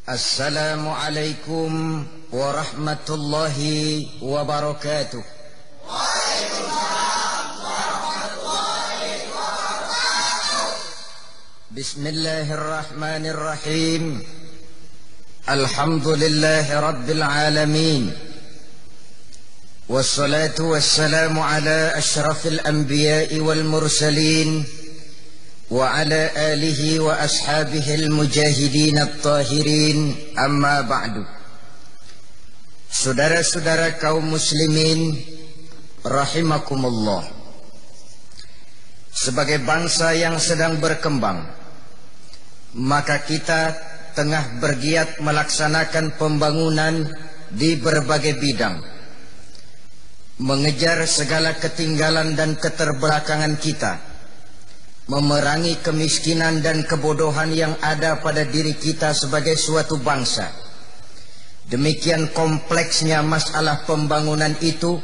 Assalamualaikum warahmatullahi wabarakatuh. Waalaikumsalam warahmatullahi wabarakatuh. Bismillahirrahmanirrahim. Alhamdulillahi rabbil alamin. Wassalatu wassalamu ala ashrafil anbiya'i wal mursalin wa ala alihi wa ashabihil mujahidin at-tahirin, amma ba'du. Saudara-saudara kaum muslimin rahimakumullah, sebagai bangsa yang sedang berkembang, maka kita tengah bergiat melaksanakan pembangunan di berbagai bidang, mengejar segala ketinggalan dan keterbelakangan kita, memerangi kemiskinan dan kebodohan yang ada pada diri kita sebagai suatu bangsa. Demikian kompleksnya masalah pembangunan itu,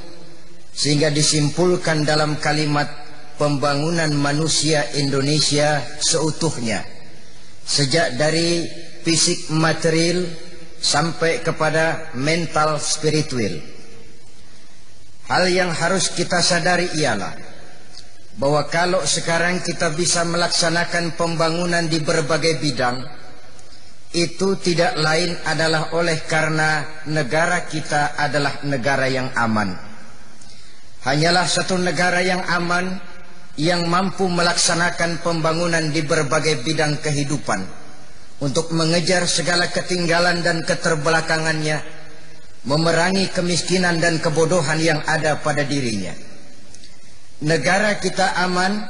sehingga disimpulkan dalam kalimat pembangunan manusia Indonesia seutuhnya, sejak dari fisik material sampai kepada mental spiritual. Hal yang harus kita sadari ialah bahwa kalau sekarang kita bisa melaksanakan pembangunan di berbagai bidang, itu tidak lain adalah oleh karena negara kita adalah negara yang aman. Hanyalah satu negara yang aman yang mampu melaksanakan pembangunan di berbagai bidang kehidupan untuk mengejar segala ketinggalan dan keterbelakangannya, memerangi kemiskinan dan kebodohan yang ada pada dirinya. Negara kita aman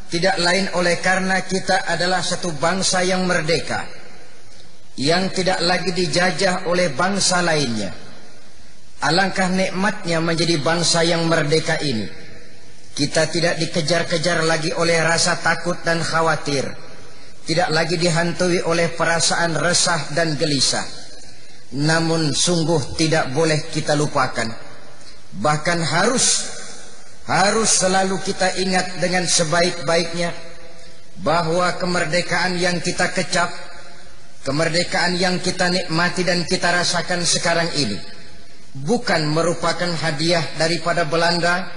tidak lain oleh karena kita adalah satu bangsa yang merdeka, yang tidak lagi dijajah oleh bangsa lainnya. Alangkah nikmatnya menjadi bangsa yang merdeka ini. Kita tidak dikejar-kejar lagi oleh rasa takut dan khawatir, tidak lagi dihantui oleh perasaan resah dan gelisah. Namun sungguh tidak boleh kita lupakan, bahkan harus selalu kita ingat dengan sebaik-baiknya bahwa kemerdekaan yang kita kecap, kemerdekaan yang kita nikmati dan kita rasakan sekarang ini bukan merupakan hadiah daripada Belanda,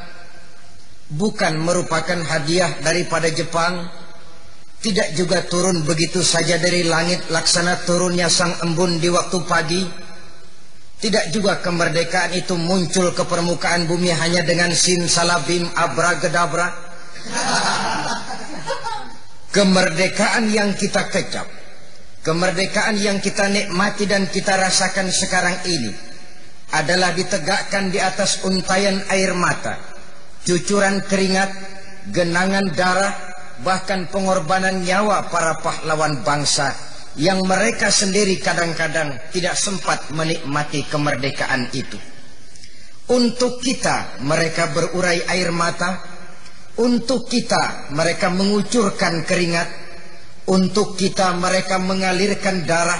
bukan merupakan hadiah daripada Jepang, tidak juga turun begitu saja dari langit laksana turunnya sang embun di waktu pagi. Tidak juga kemerdekaan itu muncul ke permukaan bumi hanya dengan simsalabim abragedabra. Kemerdekaan yang kita kecap, kemerdekaan yang kita nikmati dan kita rasakan sekarang ini adalah ditegakkan di atas untayan air mata, cucuran keringat, genangan darah, bahkan pengorbanan nyawa para pahlawan bangsa yang mereka sendiri kadang-kadang tidak sempat menikmati kemerdekaan itu. Untuk kita mereka berurai air mata, untuk kita mereka mengucurkan keringat, untuk kita mereka mengalirkan darah,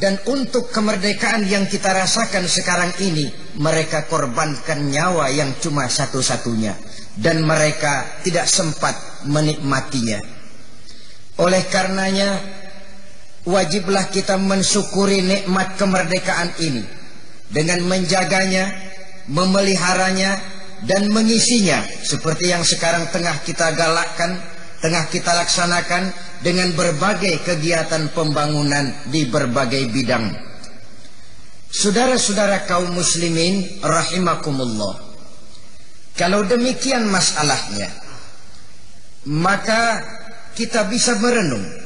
dan untuk kemerdekaan yang kita rasakan sekarang ini mereka korbankan nyawa yang cuma satu-satunya, dan mereka tidak sempat menikmatinya. Oleh karenanya wajiblah kita mensyukuri nikmat kemerdekaan ini dengan menjaganya, memeliharanya, dan mengisinya seperti yang sekarang tengah kita galakkan, tengah kita laksanakan dengan berbagai kegiatan pembangunan di berbagai bidang. Saudara-saudara kaum muslimin rahimakumullah, kalau demikian masalahnya, maka kita bisa merenung.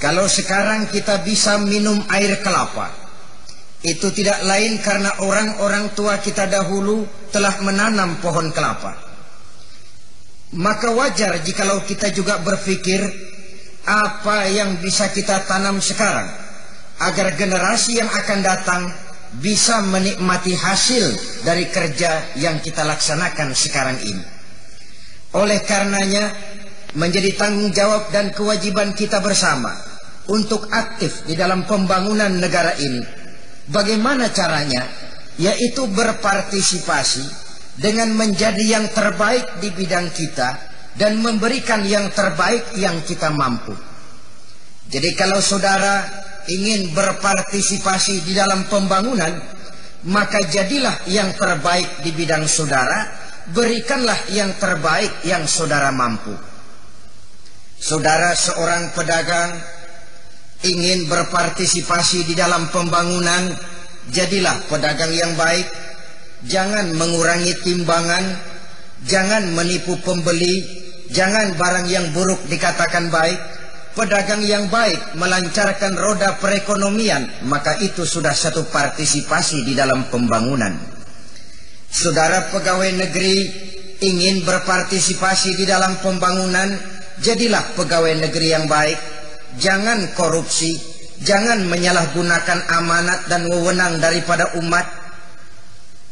Kalau sekarang kita bisa minum air kelapa, itu tidak lain karena orang-orang tua kita dahulu telah menanam pohon kelapa. Maka wajar jikalau kita juga berpikir apa yang bisa kita tanam sekarang agar generasi yang akan datang bisa menikmati hasil dari kerja yang kita laksanakan sekarang ini. Oleh karenanya menjadi tanggung jawab dan kewajiban kita bersama untuk aktif di dalam pembangunan negara ini. Bagaimana caranya? Yaitu berpartisipasi dengan menjadi yang terbaik di bidang kita dan memberikan yang terbaik yang kita mampu. Jadi kalau saudara ingin berpartisipasi di dalam pembangunan, maka jadilah yang terbaik di bidang saudara, berikanlah yang terbaik yang saudara mampu. Saudara seorang pedagang ingin berpartisipasi di dalam pembangunan, jadilah pedagang yang baik. Jangan mengurangi timbangan, jangan menipu pembeli, jangan barang yang buruk dikatakan baik. Pedagang yang baik melancarkan roda perekonomian, maka itu sudah satu partisipasi di dalam pembangunan. Saudara pegawai negeri ingin berpartisipasi di dalam pembangunan, jadilah pegawai negeri yang baik. Jangan korupsi, jangan menyalahgunakan amanat dan wewenang daripada umat.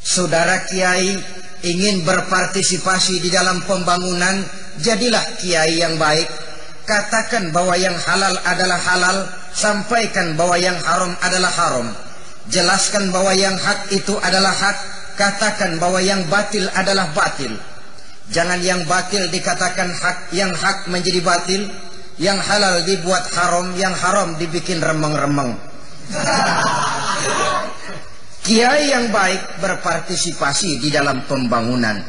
Saudara kiai ingin berpartisipasi di dalam pembangunan, jadilah kiai yang baik. Katakan bahwa yang halal adalah halal, sampaikan bahwa yang haram adalah haram. Jelaskan bahwa yang hak itu adalah hak, katakan bahwa yang batil adalah batil. Jangan yang batil dikatakan hak, yang hak menjadi batil, yang halal dibuat haram, yang haram dibikin remeng-remeng. Kiai yang baik berpartisipasi di dalam pembangunan.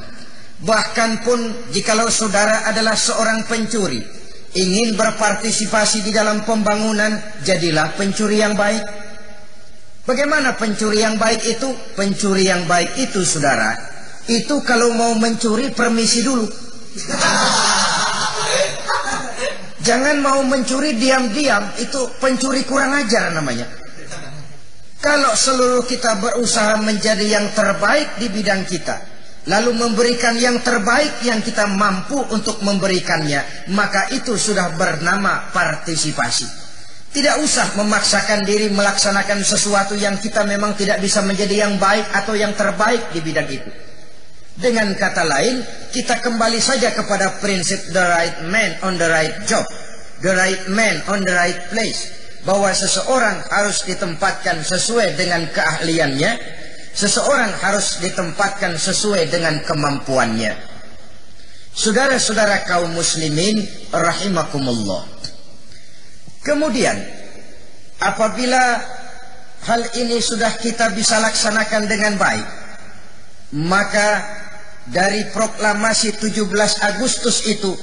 Bahkan pun jikalau saudara adalah seorang pencuri, ingin berpartisipasi di dalam pembangunan, jadilah pencuri yang baik. Bagaimana pencuri yang baik itu? Pencuri yang baik itu, saudara, itu kalau mau mencuri permisi dulu. Jangan mau mencuri diam-diam, itu pencuri kurang ajar namanya. Kalau seluruh kita berusaha menjadi yang terbaik di bidang kita, lalu memberikan yang terbaik yang kita mampu untuk memberikannya, maka itu sudah bernama partisipasi. Tidak usah memaksakan diri melaksanakan sesuatu yang kita memang tidak bisa menjadi yang baik atau yang terbaik di bidang itu. Dengan kata lain, kita kembali saja kepada prinsip the right man on the right job, the right man on the right place, bahwa seseorang harus ditempatkan sesuai dengan keahliannya, seseorang harus ditempatkan sesuai dengan kemampuannya. Saudara-saudara kaum muslimin rahimakumullah. Kemudian apabila hal ini sudah kita bisa laksanakan dengan baik, maka dari proklamasi 17 Agustus itu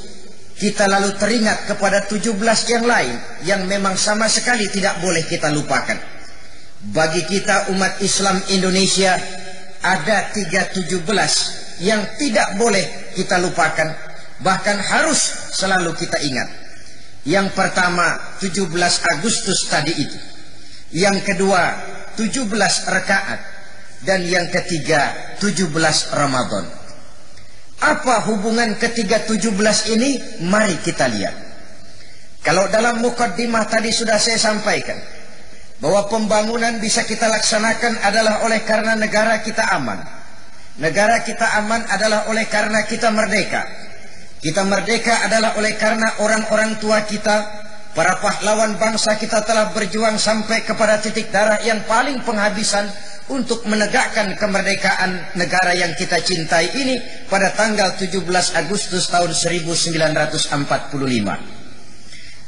kita lalu teringat kepada 17 yang lain yang memang sama sekali tidak boleh kita lupakan. Bagi kita umat Islam Indonesia ada 317 yang tidak boleh kita lupakan, bahkan harus selalu kita ingat. Yang pertama 17 Agustus tadi itu, yang kedua 17 rakaat, dan yang ketiga 17 Ramadan. Apa hubungan ketiga 17 ini? Mari kita lihat. Kalau dalam mukaddimah tadi sudah saya sampaikan bahwa pembangunan bisa kita laksanakan adalah oleh karena negara kita aman. Negara kita aman adalah oleh karena kita merdeka. Kita merdeka adalah oleh karena orang-orang tua kita, para pahlawan bangsa kita telah berjuang sampai kepada titik darah yang paling penghabisan untuk menegakkan kemerdekaan negara yang kita cintai ini pada tanggal 17 Agustus tahun 1945.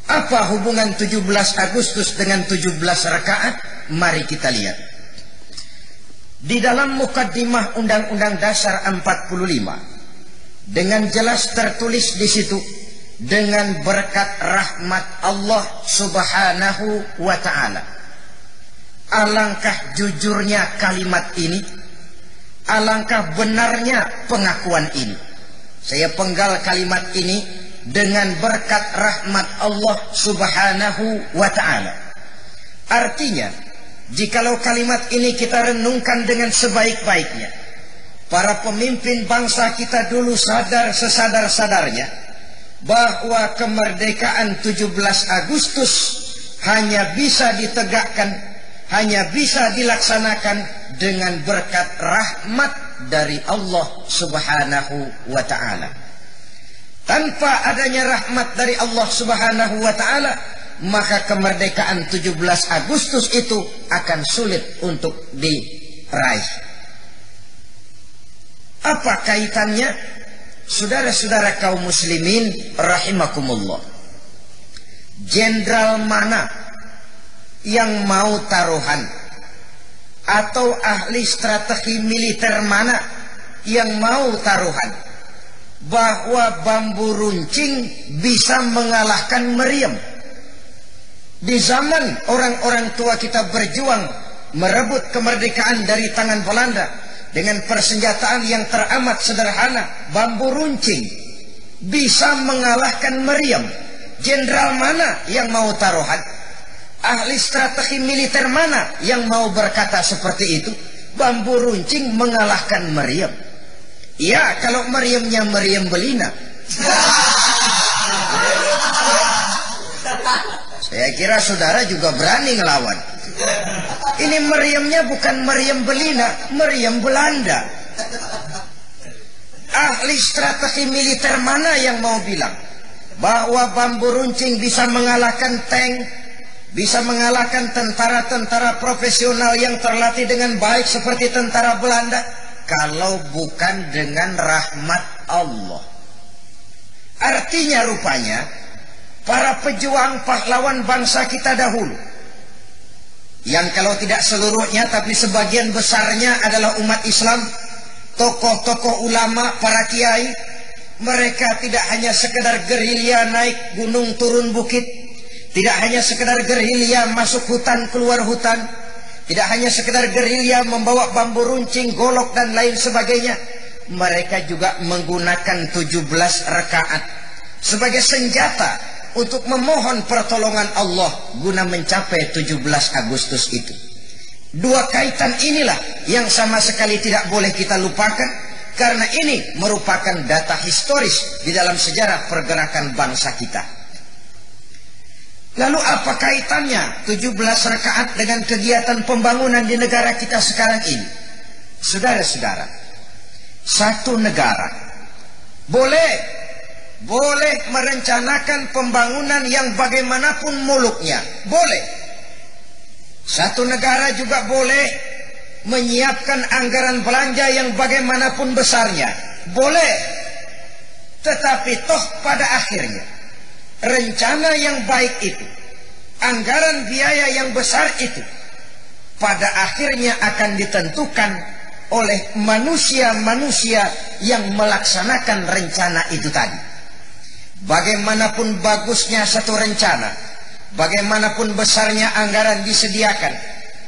Apa hubungan 17 Agustus dengan 17 rakaat? Mari kita lihat. Di dalam mukaddimah Undang-Undang Dasar 45 dengan jelas tertulis di situ, dengan berkat rahmat Allah Subhanahu wa ta'ala. Alangkah jujurnya kalimat ini, alangkah benarnya pengakuan ini. Saya penggal kalimat ini, dengan berkat rahmat Allah Subhanahu wa ta'ala. Artinya, jikalau kalimat ini kita renungkan dengan sebaik-baiknya, para pemimpin bangsa kita dulu sadar sesadar-sadarnya bahwa kemerdekaan 17 Agustus hanya bisa ditegakkan, hanya bisa dilaksanakan dengan berkat rahmat dari Allah Subhanahu wa ta'ala. Tanpa adanya rahmat dari Allah Subhanahu wa ta'ala, maka kemerdekaan 17 Agustus itu akan sulit untuk diraih. Apa kaitannya? Saudara-saudara kaum muslimin rahimakumullah. Jenderal mana yang mau taruhan? Atau ahli strategi militer mana yang mau taruhan bahwa bambu runcing bisa mengalahkan meriam? Di zaman orang-orang tua kita berjuang merebut kemerdekaan dari tangan Belanda dengan persenjataan yang teramat sederhana, bambu runcing bisa mengalahkan meriam. Jenderal mana yang mau taruhan? Ahli strategi militer mana yang mau berkata seperti itu? Bambu runcing mengalahkan meriam. Ya, kalau meriamnya meriam belina. Saya kira saudara juga berani ngelawan. Ini meriamnya bukan meriam belina, meriam Belanda. Ahli strategi militer mana yang mau bilang bahwa bambu runcing bisa mengalahkan tank, bisa mengalahkan tentara-tentara profesional yang terlatih dengan baik seperti tentara Belanda, kalau bukan dengan rahmat Allah? Artinya rupanya para pejuang pahlawan bangsa kita dahulu, yang kalau tidak seluruhnya tapi sebagian besarnya adalah umat Islam, tokoh-tokoh ulama, para kiai, mereka tidak hanya sekedar gerilya naik gunung turun bukit, tidak hanya sekedar gerilya masuk hutan keluar hutan, tidak hanya sekedar gerilya membawa bambu runcing, golok dan lain sebagainya. Mereka juga menggunakan 17 rakaat sebagai senjata untuk memohon pertolongan Allah guna mencapai 17 Agustus itu. Dua kaitan inilah yang sama sekali tidak boleh kita lupakan, karena ini merupakan data historis di dalam sejarah pergerakan bangsa kita. Lalu apa kaitannya 17 rakaat dengan kegiatan pembangunan di negara kita sekarang ini? Saudara-saudara, satu negara boleh merencanakan pembangunan yang bagaimanapun muluknya, boleh. Satu negara juga boleh menyiapkan anggaran belanja yang bagaimanapun besarnya, boleh. Tetapi toh pada akhirnya rencana yang baik itu, anggaran biaya yang besar itu, pada akhirnya akan ditentukan oleh manusia-manusia yang melaksanakan rencana itu tadi. Bagaimanapun bagusnya satu rencana, bagaimanapun besarnya anggaran disediakan,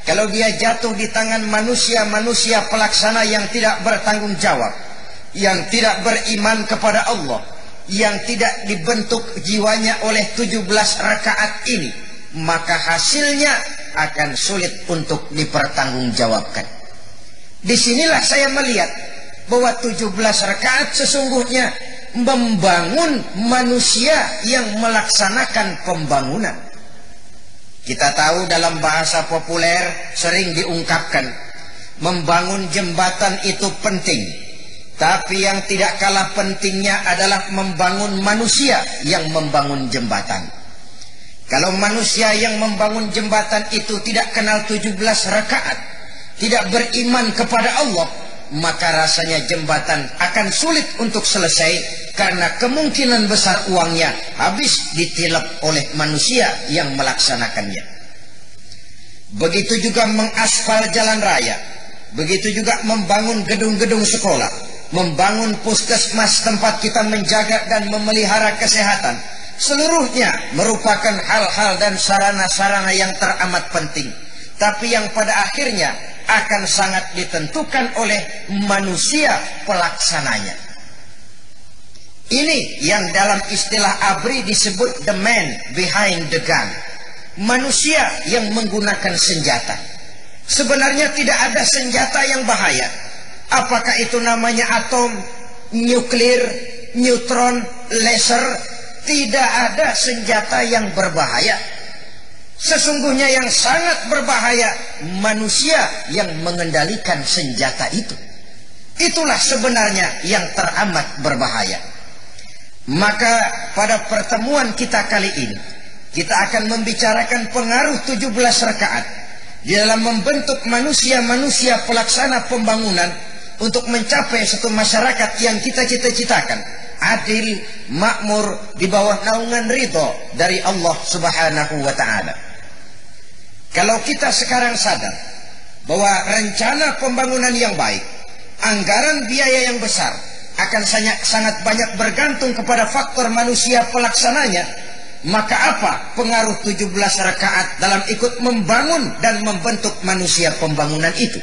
kalau dia jatuh di tangan manusia-manusia pelaksana yang tidak bertanggung jawab, yang tidak beriman kepada Allah, yang tidak dibentuk jiwanya oleh 17 rakaat ini, maka hasilnya akan sulit untuk dipertanggungjawabkan. Disinilah saya melihat bahwa 17 rakaat sesungguhnya membangun manusia yang melaksanakan pembangunan. Kita tahu dalam bahasa populer sering diungkapkan, membangun jembatan itu penting, tapi yang tidak kalah pentingnya adalah membangun manusia yang membangun jembatan. Kalau manusia yang membangun jembatan itu tidak kenal 17 rakaat, tidak beriman kepada Allah, maka rasanya jembatan akan sulit untuk selesai, karena kemungkinan besar uangnya habis ditilep oleh manusia yang melaksanakannya. Begitu juga mengaspal jalan raya, begitu juga membangun gedung-gedung sekolah, membangun puskesmas tempat kita menjaga dan memelihara kesehatan. Seluruhnya merupakan hal-hal dan sarana-sarana yang teramat penting, tapi yang pada akhirnya akan sangat ditentukan oleh manusia pelaksananya. Ini yang dalam istilah ABRI disebut the man behind the gun, manusia yang menggunakan senjata. Sebenarnya tidak ada senjata yang bahaya. Apakah itu namanya atom, nuklir, neutron, laser? Tidak ada senjata yang berbahaya. Sesungguhnya yang sangat berbahaya manusia yang mengendalikan senjata itu. Itulah sebenarnya yang teramat berbahaya. Maka pada pertemuan kita kali ini, kita akan membicarakan pengaruh 17 rakaat di dalam membentuk manusia-manusia pelaksana pembangunan untuk mencapai satu masyarakat yang kita cita-citakan, adil, makmur, di bawah naungan ridho dari Allah Subhanahu wa ta'ala. Kalau kita sekarang sadar bahwa rencana pembangunan yang baik, anggaran biaya yang besar akan sangat banyak bergantung kepada faktor manusia pelaksananya, maka apa pengaruh 17 rakaat dalam ikut membangun dan membentuk manusia pembangunan itu?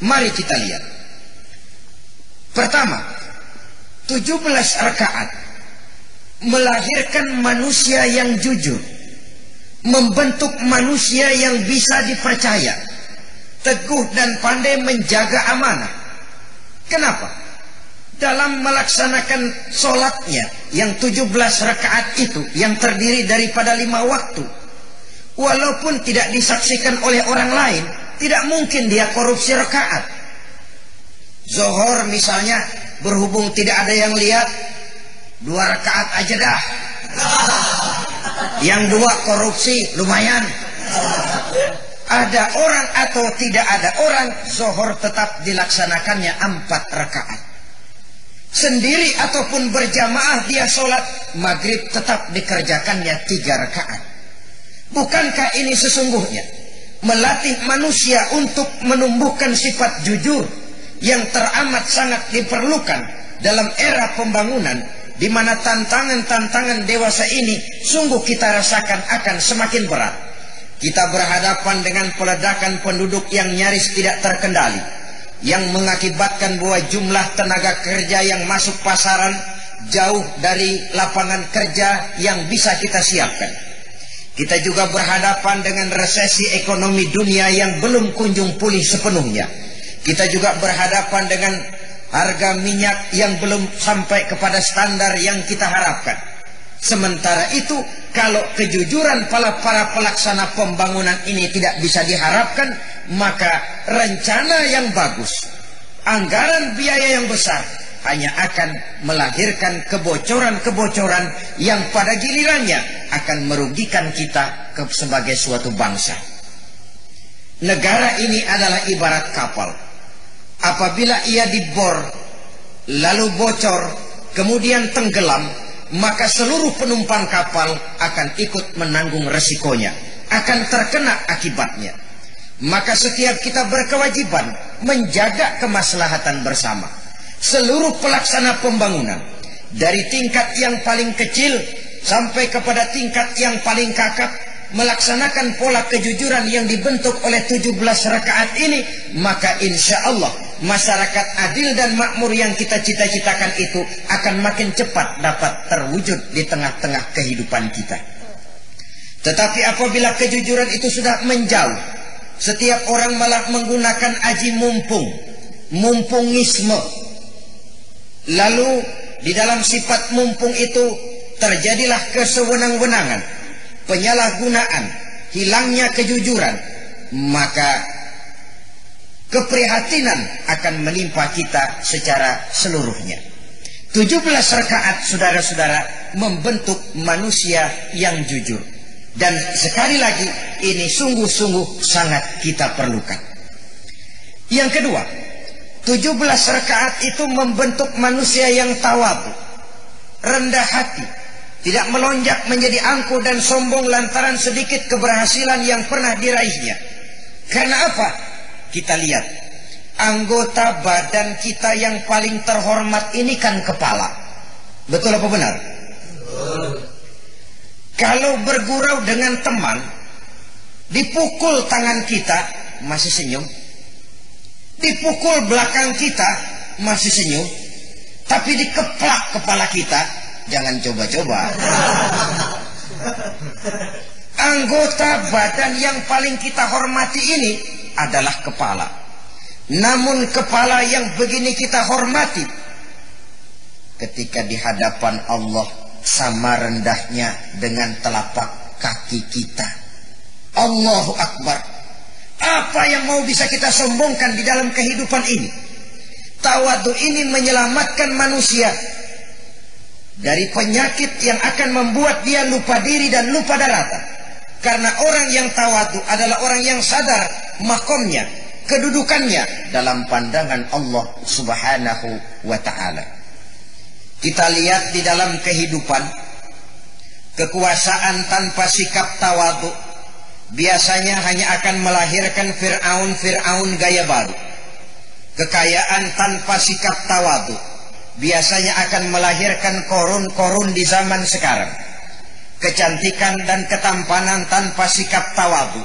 Mari kita lihat. Pertama, 17 rakaat melahirkan manusia yang jujur, membentuk manusia yang bisa dipercaya, teguh dan pandai menjaga amanah. Kenapa? Dalam melaksanakan sholatnya yang 17 rakaat itu, yang terdiri daripada 5 waktu, walaupun tidak disaksikan oleh orang lain, tidak mungkin dia korupsi rakaat. Zuhur misalnya, berhubung tidak ada yang lihat, 2 rakaat aja dah. Yang 2 korupsi lumayan. Ada orang atau tidak ada orang, zuhur tetap dilaksanakannya 4 rakaat. Sendiri ataupun berjamaah dia sholat, maghrib tetap dikerjakannya 3 rakaat. Bukankah ini sesungguhnya melatih manusia untuk menumbuhkan sifat jujur yang teramat sangat diperlukan dalam era pembangunan, di mana tantangan-tantangan dewasa ini sungguh kita rasakan akan semakin berat. Kita berhadapan dengan peledakan penduduk yang nyaris tidak terkendali, yang mengakibatkan bahwa jumlah tenaga kerja yang masuk pasaran jauh dari lapangan kerja yang bisa kita siapkan. Kita juga berhadapan dengan resesi ekonomi dunia yang belum kunjung pulih sepenuhnya. Kita juga berhadapan dengan harga minyak yang belum sampai kepada standar yang kita harapkan. Sementara itu, kalau kejujuran para pelaksana pembangunan ini tidak bisa diharapkan, maka rencana yang bagus, anggaran biaya yang besar, hanya akan melahirkan kebocoran-kebocoran yang pada gilirannya akan merugikan kita sebagai suatu bangsa. Negara ini adalah ibarat kapal. Apabila ia dibor, lalu bocor, kemudian tenggelam, maka seluruh penumpang kapal akan ikut menanggung resikonya, akan terkena akibatnya. Maka setiap kita berkewajiban menjaga kemaslahatan bersama. Seluruh pelaksana pembangunan, dari tingkat yang paling kecil sampai kepada tingkat yang paling kakap, melaksanakan pola kejujuran yang dibentuk oleh 17 rakaat ini, maka insya Allah masyarakat adil dan makmur yang kita cita-citakan itu akan makin cepat dapat terwujud di tengah-tengah kehidupan kita. Tetapi apabila kejujuran itu sudah menjauh, setiap orang malah menggunakan aji mumpungisme, lalu di dalam sifat mumpung itu terjadilah kesewenang-wenangan, penyalahgunaan, hilangnya kejujuran, maka keprihatinan akan menimpa kita secara seluruhnya. 17 rakaat, saudara-saudara, membentuk manusia yang jujur. Dan sekali lagi, ini sungguh-sungguh sangat kita perlukan. Yang kedua, 17 rakaat itu membentuk manusia yang tawadhu, rendah hati, tidak melonjak menjadi angkuh dan sombong lantaran sedikit keberhasilan yang pernah diraihnya. Karena apa? Kita lihat, anggota badan kita yang paling terhormat ini kan kepala. Betul apa benar? Kalau bergurau dengan teman, dipukul tangan kita, masih senyum. Dipukul belakang kita, masih senyum. Tapi dikeplak kepala kita, jangan coba-coba. Anggota badan yang paling kita hormati ini adalah kepala. Namun kepala yang begini kita hormati, ketika di hadapan Allah sama rendahnya dengan telapak kaki kita. Allahu Akbar. Apa yang mau bisa kita sombongkan di dalam kehidupan ini? Tawadhu ini menyelamatkan manusia dari penyakit yang akan membuat dia lupa diri dan lupa daratan. Karena orang yang tawadhu adalah orang yang sadar makomnya, kedudukannya dalam pandangan Allah Subhanahu wa ta'ala. Kita lihat di dalam kehidupan, kekuasaan tanpa sikap tawadhu biasanya hanya akan melahirkan Fir'aun gaya baru. Kekayaan tanpa sikap tawadu biasanya akan melahirkan korun di zaman sekarang. Kecantikan dan ketampanan tanpa sikap tawadu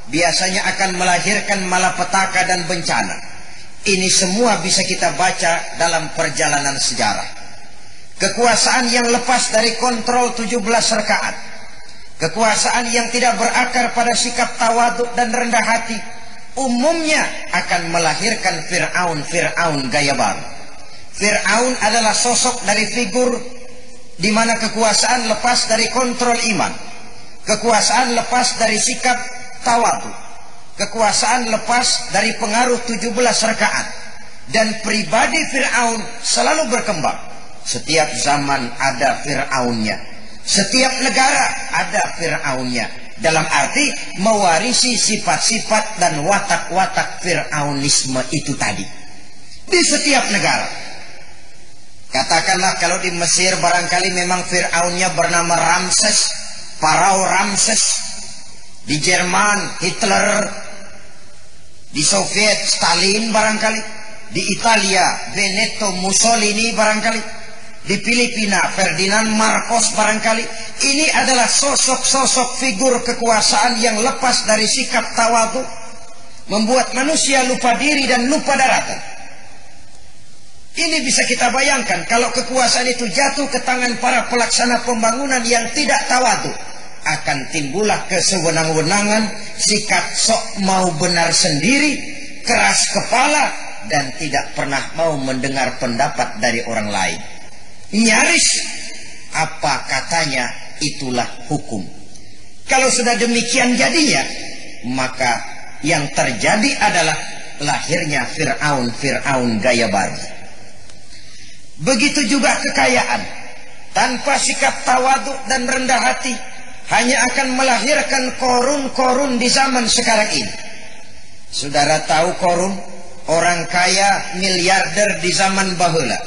biasanya akan melahirkan malapetaka dan bencana. Ini semua bisa kita baca dalam perjalanan sejarah. Kekuasaan yang lepas dari kontrol 17 rakaat, kekuasaan yang tidak berakar pada sikap tawaduk dan rendah hati, umumnya akan melahirkan Fir'aun gaya baru. Fir'aun adalah sosok dari figur di mana kekuasaan lepas dari kontrol iman, kekuasaan lepas dari sikap tawaduk, kekuasaan lepas dari pengaruh 17 rakaat, dan pribadi Fir'aun selalu berkembang. Setiap zaman ada Fir'aunnya, setiap negara ada Fir'aunnya, dalam arti mewarisi sifat-sifat dan watak-watak Fir'aunisme itu tadi di setiap negara. Katakanlah kalau di Mesir barangkali memang Fir'aunnya bernama Ramses, Farao Ramses. Di Jerman Hitler, di Soviet Stalin barangkali, di Italia Benito Mussolini barangkali, di Filipina Ferdinand Marcos barangkali. Ini adalah sosok-sosok figur kekuasaan yang lepas dari sikap tawadu, membuat manusia lupa diri dan lupa daratan. Ini bisa kita bayangkan kalau kekuasaan itu jatuh ke tangan para pelaksana pembangunan yang tidak tawadu, akan timbullah kesewenang-wenangan, sikap sok mau benar sendiri, keras kepala, dan tidak pernah mau mendengar pendapat dari orang lain. Nyaris apa katanya itulah hukum. Kalau sudah demikian jadinya, maka yang terjadi adalah lahirnya Fir'aun gaya baru. Begitu juga kekayaan tanpa sikap tawaduk dan rendah hati hanya akan melahirkan korun di zaman sekarang ini. Saudara tahu korun, orang kaya miliarder di zaman bahula,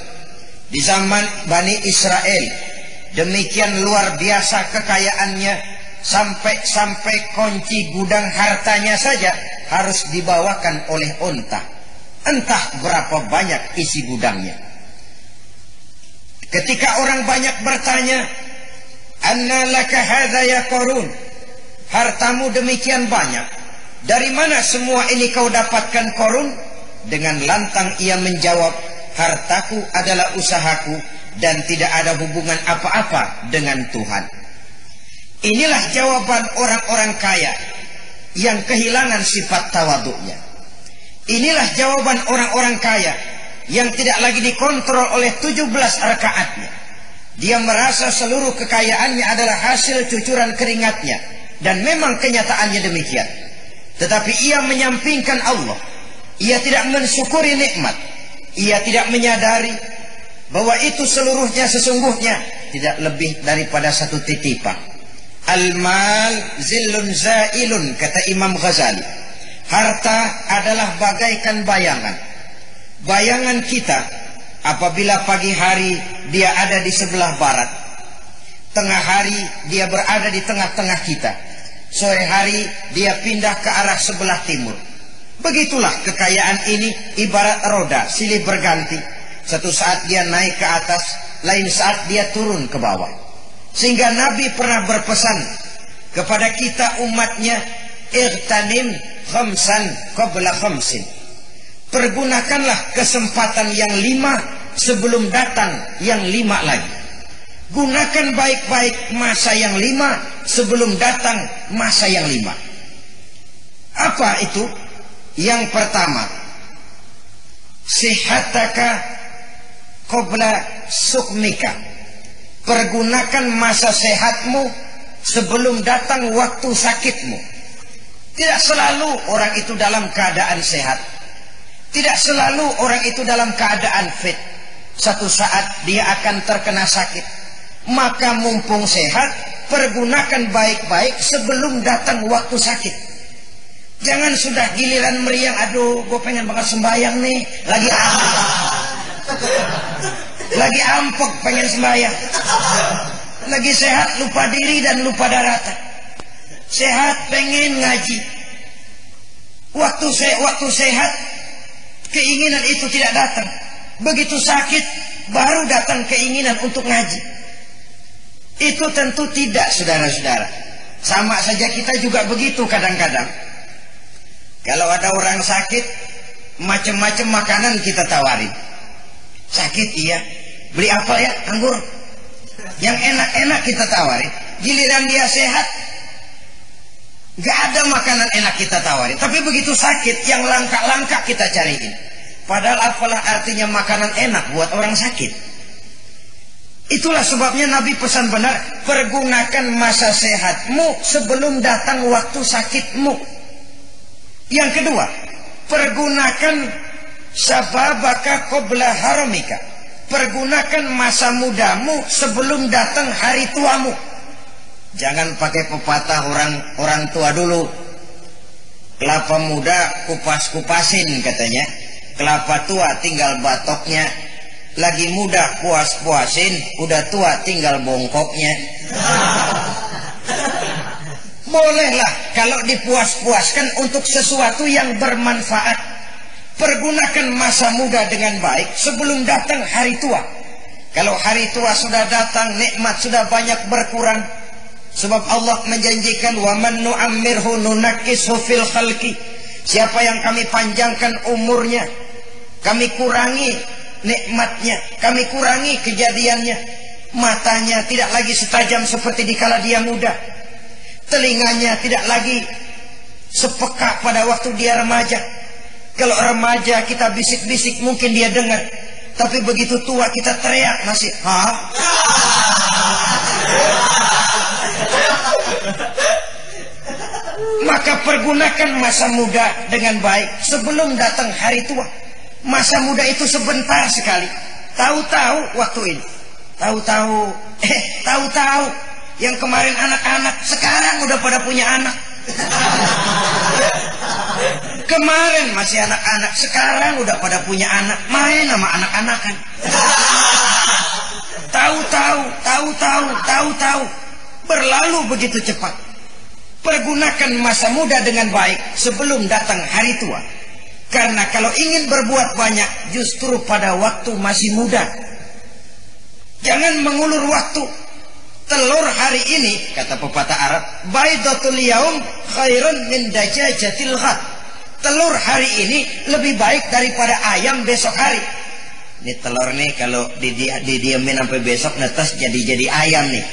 di zaman Bani Israel. Demikian luar biasa kekayaannya, sampai kunci gudang hartanya saja harus dibawakan oleh onta. Entah berapa banyak isi gudangnya. Ketika orang banyak bertanya, "Anna laka hadza ya Qarun?" Hartamu demikian banyak, dari mana semua ini kau dapatkan Qarun? Dengan lantang ia menjawab, "Hartaku adalah usahaku dan tidak ada hubungan apa-apa dengan Tuhan." Inilah jawaban orang-orang kaya yang kehilangan sifat tawaduknya. Inilah jawaban orang-orang kaya yang tidak lagi dikontrol oleh 17 rakaatnya. Dia merasa seluruh kekayaannya adalah hasil cucuran keringatnya, dan memang kenyataannya demikian. Tetapi ia menyampingkan Allah. Ia tidak mensyukuri nikmat. Ia tidak menyadari bahwa itu seluruhnya sesungguhnya tidak lebih daripada satu titipan. Al-mal zillun zailun, kata Imam Ghazali. Harta adalah bagaikan bayangan. Bayangan kita apabila pagi hari dia ada di sebelah barat, tengah hari dia berada di tengah-tengah kita, sore hari dia pindah ke arah sebelah timur. Begitulah kekayaan ini ibarat roda silih berganti. Satu saat dia naik ke atas, lain saat dia turun ke bawah. Sehingga Nabi pernah berpesan kepada kita umatnya, "Ightanim khamsan qabla khamsin." Pergunakanlah kesempatan yang 5 sebelum datang yang 5 lagi. Gunakan baik-baik masa yang 5 sebelum datang masa yang 5. Apa itu? Yang pertama, sihataka qabla sukmika. Pergunakan masa sehatmu sebelum datang waktu sakitmu. Tidak selalu orang itu dalam keadaan sehat. Tidak selalu orang itu dalam keadaan fit. Satu saat dia akan terkena sakit. Maka mumpung sehat, pergunakan baik-baik sebelum datang waktu sakit. Jangan sudah giliran meriang, "Aduh, gue pengen banget sembahyang nih, lagi ampek pengen sembahyang, lagi sehat lupa diri dan lupa daratan." sehat pengen ngaji. Waktu sehat keinginan itu tidak datang. Begitu sakit baru datang keinginan untuk ngaji. Itu tentu tidak, saudara-saudara. Sama saja kita juga begitu kadang-kadang. Kalau ada orang sakit, macam-macam makanan kita tawarin. Sakit iya, beli apel ya, anggur. Yang enak-enak kita tawarin. Giliran dia sehat, gak ada makanan enak kita tawarin. Tapi begitu sakit, yang langka-langka kita cariin. Padahal apalah artinya makanan enak buat orang sakit. Itulah sebabnya Nabi pesan benar, pergunakan masa sehatmu sebelum datang waktu sakitmu. Yang kedua, pergunakan sababaka qabla haramika. Pergunakan masa mudamu sebelum datang hari tuamu. Jangan pakai pepatah orang tua dulu. Kelapa muda kupas-kupasin katanya. Kelapa tua tinggal batoknya. Lagi muda puas-puasin, udah tua tinggal bongkoknya. Bolehlah kalau dipuas-puaskan untuk sesuatu yang bermanfaat. Pergunakan masa muda dengan baik sebelum datang hari tua. Kalau hari tua sudah datang, nikmat sudah banyak berkurang. Sebab Allah menjanjikan, wa man nu'ammirhu nunakkishu fil khalqi. Siapa yang kami panjangkan umurnya, kami kurangi nikmatnya, kami kurangi kejadiannya. Matanya tidak lagi setajam seperti dikala dia muda. Telinganya tidak lagi sepeka pada waktu dia remaja. Kalau remaja kita bisik-bisik mungkin dia dengar. Tapi begitu tua kita teriak masih hah? Maka pergunakan masa muda dengan baik sebelum datang hari tua. Masa muda itu sebentar sekali. Tahu-tahu waktu ini. Tahu-tahu yang kemarin anak-anak sekarang udah pada punya anak. Kemarin masih anak-anak, sekarang udah pada punya anak, main sama anak-anakan. Tahu-tahu berlalu begitu cepat. Pergunakan masa muda dengan baik sebelum datang hari tua. Karena kalau ingin berbuat banyak, justru pada waktu masih muda. Jangan mengulur waktu. Telur hari ini, kata pepatah Arab, baidatul yaum khairun min dajajatil ghad. Telur hari ini lebih baik daripada ayam besok hari. Ini telur nih kalau didiamin sampai besok netes jadi ayam nih.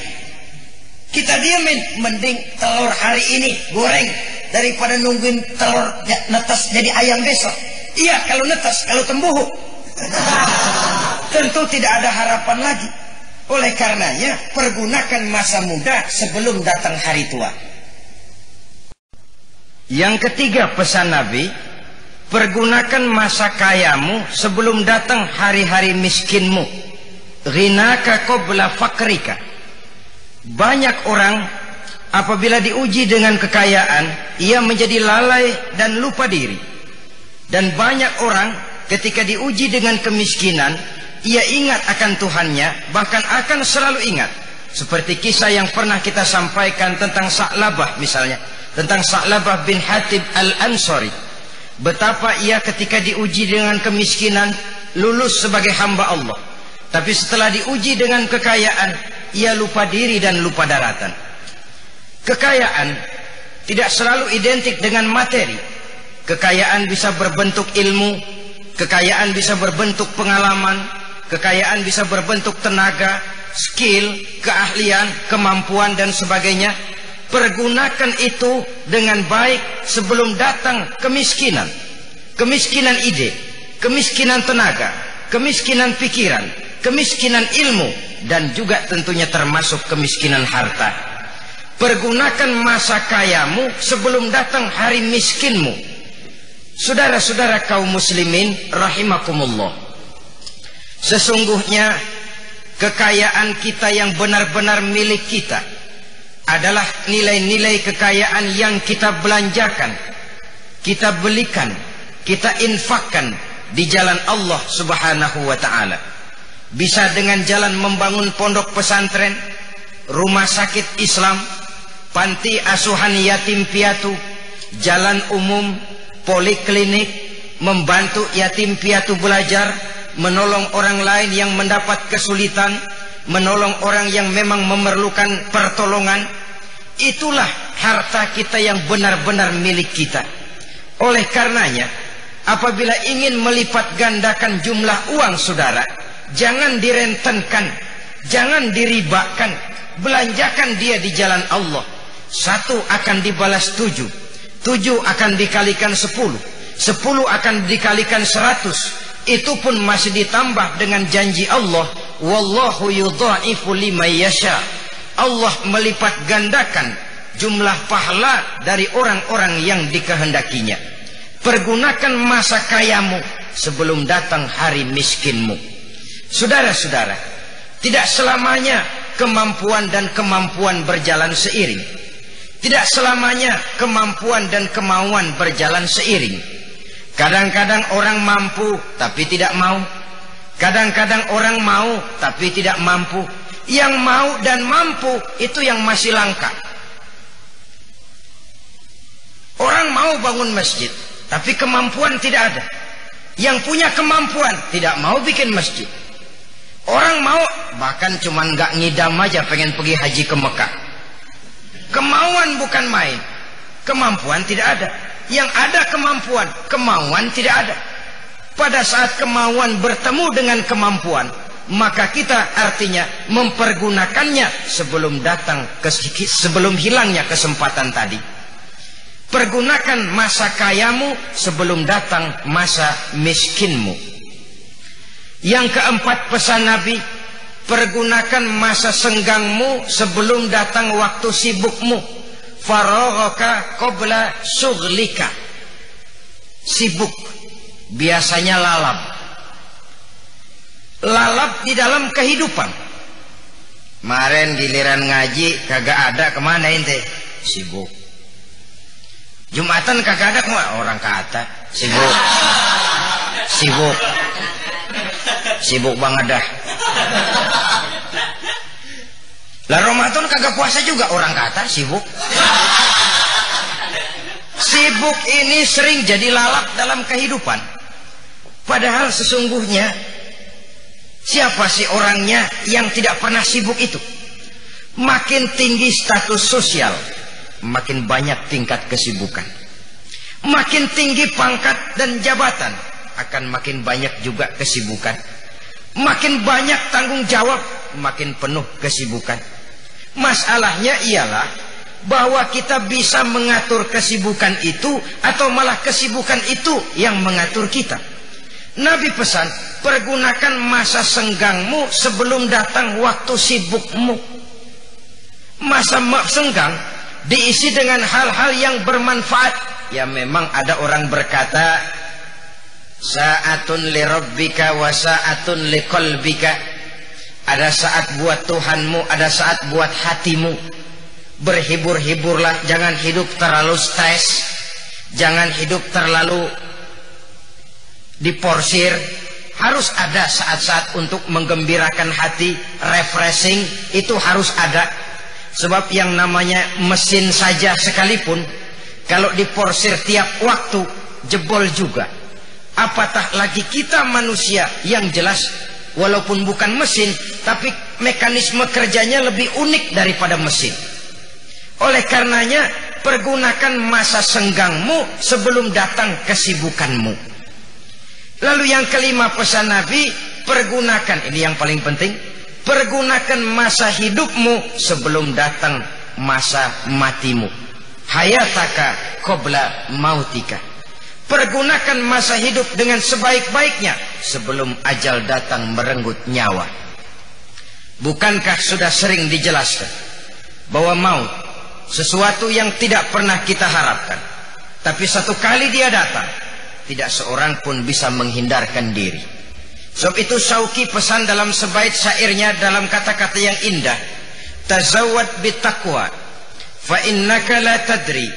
Kita diamin, mending telur hari ini goreng daripada nungguin telur netes jadi ayam besok. Iya kalau netes, kalau tembuhu tentu tidak ada harapan lagi. Oleh karenanya pergunakan masa muda sebelum datang hari tua. Yang ketiga pesan Nabi, pergunakan masa kayamu sebelum datang hari-hari miskinmu. Ghinaka qabla fakrika. Banyak orang apabila diuji dengan kekayaan, ia menjadi lalai dan lupa diri. Dan banyak orang ketika diuji dengan kemiskinan, ia ingat akan Tuhannya, bahkan akan selalu ingat. Seperti kisah yang pernah kita sampaikan tentang Sa'labah misalnya. Tentang Sa'labah bin Hatib al-Ansari. Betapa ia ketika diuji dengan kemiskinan, lulus sebagai hamba Allah. Tapi setelah diuji dengan kekayaan, ia lupa diri dan lupa daratan. Kekayaan tidak selalu identik dengan materi. Kekayaan bisa berbentuk ilmu, kekayaan bisa berbentuk pengalaman, kekayaan bisa berbentuk tenaga, skill, keahlian, kemampuan dan sebagainya. Pergunakan itu dengan baik sebelum datang kemiskinan. Kemiskinan ide, kemiskinan tenaga, kemiskinan pikiran, kemiskinan ilmu, dan juga tentunya termasuk kemiskinan harta. Pergunakan masa kayamu sebelum datang hari miskinmu. Saudara-saudara kaum muslimin rahimakumullah. Sesungguhnya kekayaan kita yang benar-benar milik kita adalah nilai-nilai kekayaan yang kita belanjakan, kita belikan, kita infakkan di jalan Allah Subhanahu wa ta'ala. Bisa dengan jalan membangun pondok pesantren, rumah sakit Islam, panti asuhan yatim piatu, jalan umum, poliklinik, membantu yatim piatu belajar, menolong orang lain yang mendapat kesulitan, menolong orang yang memang memerlukan pertolongan. Itulah harta kita yang benar-benar milik kita. Oleh karenanya, apabila ingin melipat gandakan jumlah uang saudara, jangan direntenkan, jangan diribakan, belanjakan dia di jalan Allah. 1 akan dibalas 7, 7 akan dikalikan 10, 10 akan dikalikan 100. Itu pun masih ditambah dengan janji Allah, wallahu yudha'ifu liman yasha. Allah melipat gandakan jumlah pahala dari orang-orang yang dikehendakinya. Pergunakan masa kayamu sebelum datang hari miskinmu. Saudara-saudara, tidak selamanya kemampuan dan kemampuan berjalan seiring. Tidak selamanya kemampuan dan kemauan berjalan seiring. Kadang-kadang orang mampu tapi tidak mau. Kadang-kadang orang mau tapi tidak mampu. Yang mau dan mampu itu yang masih langka. Orang mau bangun masjid tapi kemampuan tidak ada. Yang punya kemampuan tidak mau bikin masjid. Orang mau bahkan cuman gak ngidam aja pengen pergi haji ke Mekah. Kemauan bukan main. Kemampuan tidak ada. Yang ada kemampuan, kemauan tidak ada. Pada saat kemauan bertemu dengan kemampuan, maka kita artinya mempergunakannya sebelum datang, sebelum hilangnya kesempatan tadi. Pergunakan masa kayamu sebelum datang masa miskinmu. Yang keempat pesan Nabi, pergunakan masa senggangmu sebelum datang waktu sibukmu. Faraghaka qabla syughlika. Sibuk biasanya lalap. Lalap di dalam kehidupan. Kemarin giliran ngaji kagak ada, kemana ente? Sibuk. Jumatan kagak ada, kemana? Orang kata sibuk. Sibuk. Sibuk banget dah. Lah Ramadan kagak puasa juga, orang kata sibuk. Sibuk ini sering jadi lalap dalam kehidupan. Padahal sesungguhnya siapa sih orangnya yang tidak pernah sibuk itu? Makin tinggi status sosial, makin banyak tingkat kesibukan. Makin tinggi pangkat dan jabatan, akan makin banyak juga kesibukan. Makin banyak tanggung jawab, makin penuh kesibukan. Masalahnya ialah bahwa kita bisa mengatur kesibukan itu atau malah kesibukan itu yang mengatur kita. Nabi pesan, pergunakan masa senggangmu sebelum datang waktu sibukmu. Masa senggang diisi dengan hal-hal yang bermanfaat. Ya memang ada orang berkata, sa'atun li rabbika wa sa'atun li qalbika. Ada saat buat Tuhanmu, ada saat buat hatimu. Berhibur-hiburlah, jangan hidup terlalu stres, jangan hidup terlalu diporsir. Harus ada saat-saat untuk menggembirakan hati, refreshing, itu harus ada. Sebab yang namanya mesin saja sekalipun, kalau diporsir tiap waktu, jebol juga. Apatah lagi kita manusia yang jelas walaupun bukan mesin, tapi mekanisme kerjanya lebih unik daripada mesin. Oleh karenanya, pergunakan masa senggangmu sebelum datang kesibukanmu. Lalu yang kelima pesan Nabi, pergunakan, ini yang paling penting, pergunakan masa hidupmu sebelum datang masa matimu. Hayataka qabla mautika. Pergunakan masa hidup dengan sebaik-baiknya sebelum ajal datang merenggut nyawa. Bukankah sudah sering dijelaskan bahwa maut sesuatu yang tidak pernah kita harapkan, tapi satu kali dia datang, tidak seorang pun bisa menghindarkan diri. Sebab itu Syauqi pesan dalam sebaik syairnya dalam kata-kata yang indah, tazawwad bitaqwa fa innaka la tadri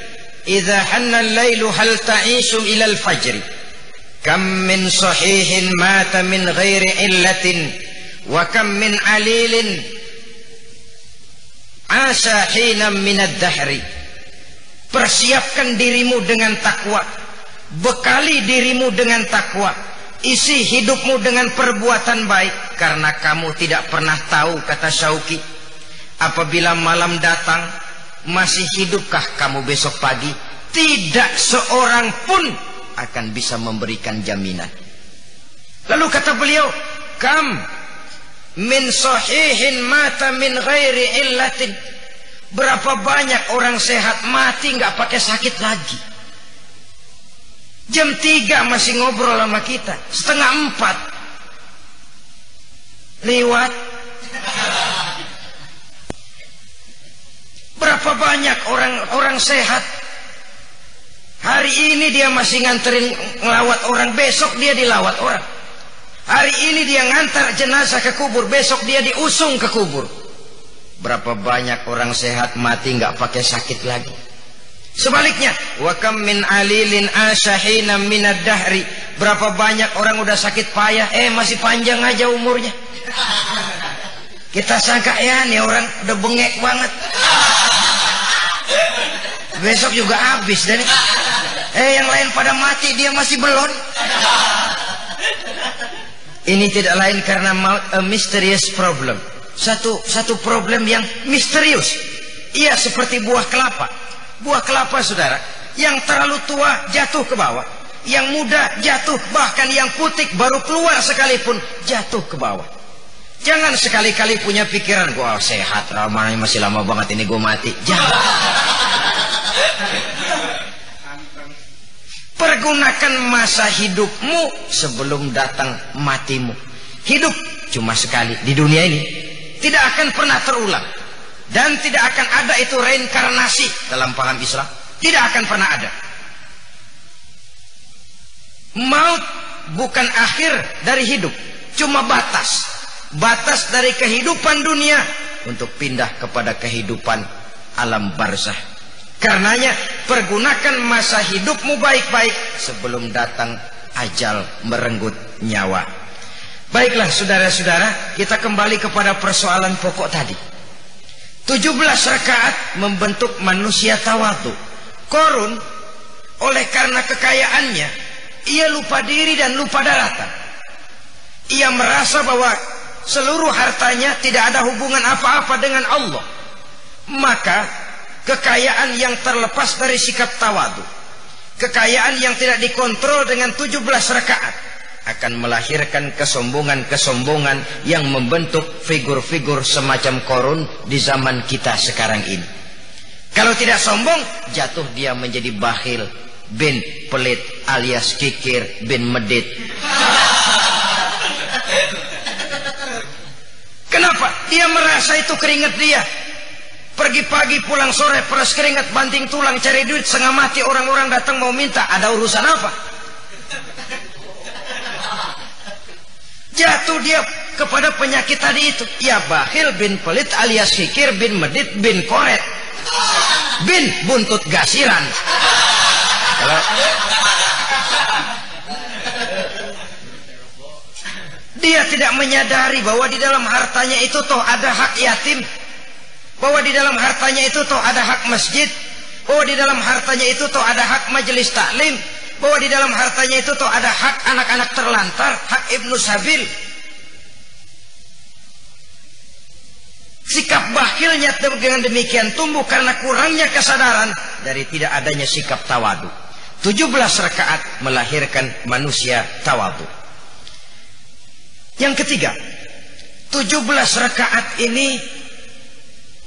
idza hanna al-lailu hal ta'ishu ila al-fajr. Kam min sahihin mata min ghairi illatin wa kam min alilin Asa hinam minad dahri. Persiapkan dirimu dengan takwa. Bekali dirimu dengan takwa. Isi hidupmu dengan perbuatan baik. Karena kamu tidak pernah tahu, kata Syauqi, apabila malam datang, masih hidupkah kamu besok pagi? Tidak seorang pun akan bisa memberikan jaminan. Lalu kata beliau, kam min sahihin mata min ghairi illatin. Berapa banyak orang sehat mati nggak pakai sakit lagi. Jam 3 masih ngobrol sama kita, 3:30 lewat. Berapa banyak orang sehat hari ini dia masih nganterin ngelawat orang, besok dia dilawat orang. Hari ini dia ngantar jenazah ke kubur, besok dia diusung ke kubur. Berapa banyak orang sehat mati nggak pakai sakit lagi. Sebaliknya, wa kam min alilin ashahina minad dahri. Berapa banyak orang udah sakit payah, masih panjang aja umurnya. Kita sangka ya nih orang udah bengek banget, besok juga habis dan yang lain pada mati, dia masih belum. Ini tidak lain karena maut, a mysterious problem. Satu problem yang misterius. Ia seperti buah kelapa. Buah kelapa, saudara, yang terlalu tua jatuh ke bawah, yang muda jatuh, bahkan yang putik baru keluar sekalipun jatuh ke bawah. Jangan sekali-kali punya pikiran, gua sehat, ramai masih lama banget ini gua mati. Jangan. Pergunakan masa hidupmu sebelum datang matimu. Hidup cuma sekali di dunia ini, tidak akan pernah terulang. Dan tidak akan ada itu reinkarnasi dalam paham Islam. Tidak akan pernah ada. Maut bukan akhir dari hidup, cuma batas. Batas dari kehidupan dunia untuk pindah kepada kehidupan alam barzah. Karenanya pergunakan masa hidupmu baik-baik sebelum datang ajal merenggut nyawa. Baiklah saudara-saudara, kita kembali kepada persoalan pokok tadi. 17 rakaat membentuk manusia tawadhu. Korun oleh karena kekayaannya, ia lupa diri dan lupa daratan. Ia merasa bahwa seluruh hartanya tidak ada hubungan apa-apa dengan Allah. Maka kekayaan yang terlepas dari sikap tawadhu, kekayaan yang tidak dikontrol dengan 17 rakaat akan melahirkan kesombongan-kesombongan yang membentuk figur-figur semacam Korun di zaman kita sekarang ini. Kalau tidak sombong, jatuh dia menjadi bakhil bin pelit alias kikir bin medit. Kenapa? Dia merasa itu keringat dia. Pergi pagi pulang sore peras keringat banting tulang cari duit setengah mati, orang-orang datang mau minta, ada urusan apa? Jatuh dia kepada penyakit tadi itu. Ya bakhil bin pelit alias kikir bin medit bin koret bin buntut gasiran. Kalau dia tidak menyadari bahwa di dalam hartanya itu toh ada hak yatim, bahwa di dalam hartanya itu toh ada hak masjid, bahwa di dalam hartanya itu toh ada hak majelis taklim, bahwa di dalam hartanya itu toh ada hak anak-anak terlantar, hak ibnu sabil. Sikap bakhilnya dengan demikian tumbuh karena kurangnya kesadaran dari tidak adanya sikap tawadhu. 17 rakaat melahirkan manusia tawadhu. Yang ketiga, 17 rakaat ini